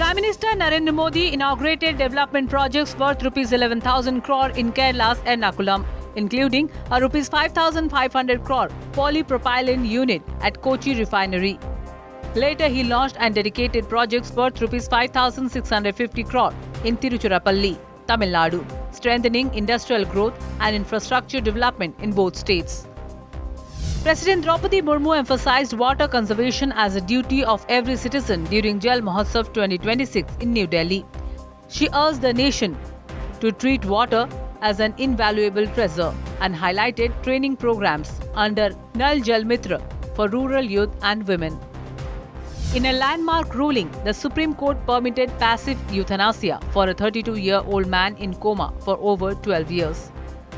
Prime Minister Narendra Modi inaugurated development projects worth Rs 11,000 crore in Kerala's Ernakulam, including a Rs 5,500 crore polypropylene unit at Kochi refinery. Later, he launched and dedicated projects worth Rs 5,650 crore in Tiruchirappalli, Tamil Nadu, strengthening industrial growth and infrastructure development in both states. President Draupadi Murmu emphasized water conservation as a duty of every citizen during Jal Mahotsav 2026 in New Delhi. She urged the nation to treat water as an invaluable treasure and highlighted training programs under Nal Jal Mitra for rural youth and women. In a landmark ruling, the Supreme Court permitted passive euthanasia for a 32-year-old man in coma for over 12 years.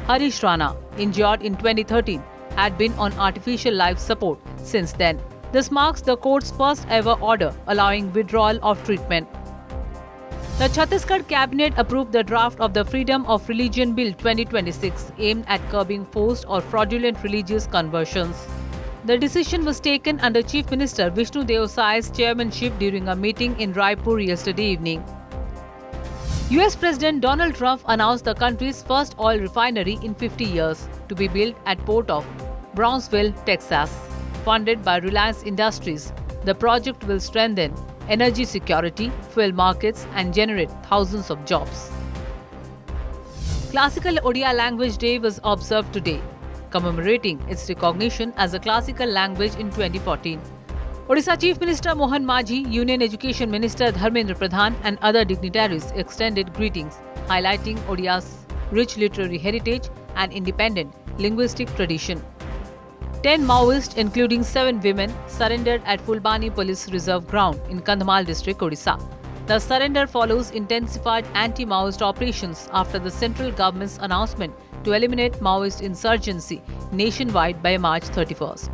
Harish Rana, injured in 2013, had been on artificial life support since then. This marks the court's first ever order allowing withdrawal of treatment. The Chhattisgarh Cabinet approved the draft of the Freedom of Religion Bill 2026 aimed at curbing forced or fraudulent religious conversions. The decision was taken under Chief Minister Vishnu Deo Sai's chairmanship during a meeting in Raipur yesterday evening. US President Donald Trump announced the country's first oil refinery in 50 years to be built at Port of Brownsville, Texas. Funded by Reliance Industries, the project will strengthen energy security, fuel markets, and generate thousands of jobs. Classical Odia Language Day was observed today, commemorating its recognition as a classical language in 2014. Odisha Chief Minister Mohan Majhi, Union Education Minister Dharmendra Pradhan and other dignitaries extended greetings, highlighting Odia's rich literary heritage and independent linguistic tradition. 10 Maoists, including 7 women, surrendered at Fulbani Police Reserve Ground in Kandhamal district, Odisha. The surrender follows intensified anti-Maoist operations after the central government's announcement to eliminate Maoist insurgency nationwide by March 31st.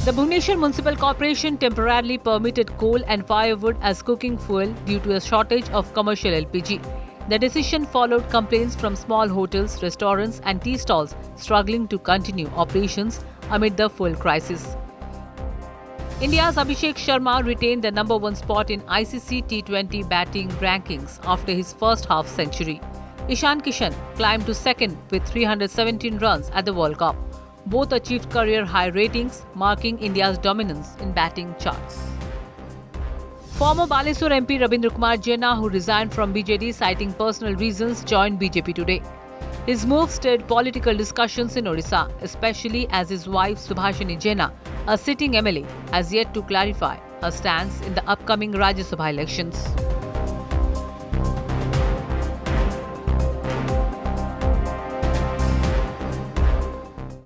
The Bhubaneswar Municipal Corporation temporarily permitted coal and firewood as cooking fuel due to a shortage of commercial LPG. The decision followed complaints from small hotels, restaurants and tea stalls struggling to continue operations amid the fuel crisis. India's Abhishek Sharma retained the number 1 spot in ICC T20 batting rankings after his first half century. Ishan Kishan climbed to second with 317 runs at the World Cup. Both achieved career-high ratings, marking India's dominance in batting charts. Former Balesur MP Rabindra Kumar Jena, who resigned from BJD citing personal reasons, joined BJP today. His move stirred political discussions in Odisha, especially as his wife Subhashini Jena, a sitting MLA, has yet to clarify her stance in the upcoming Rajya Sabha elections.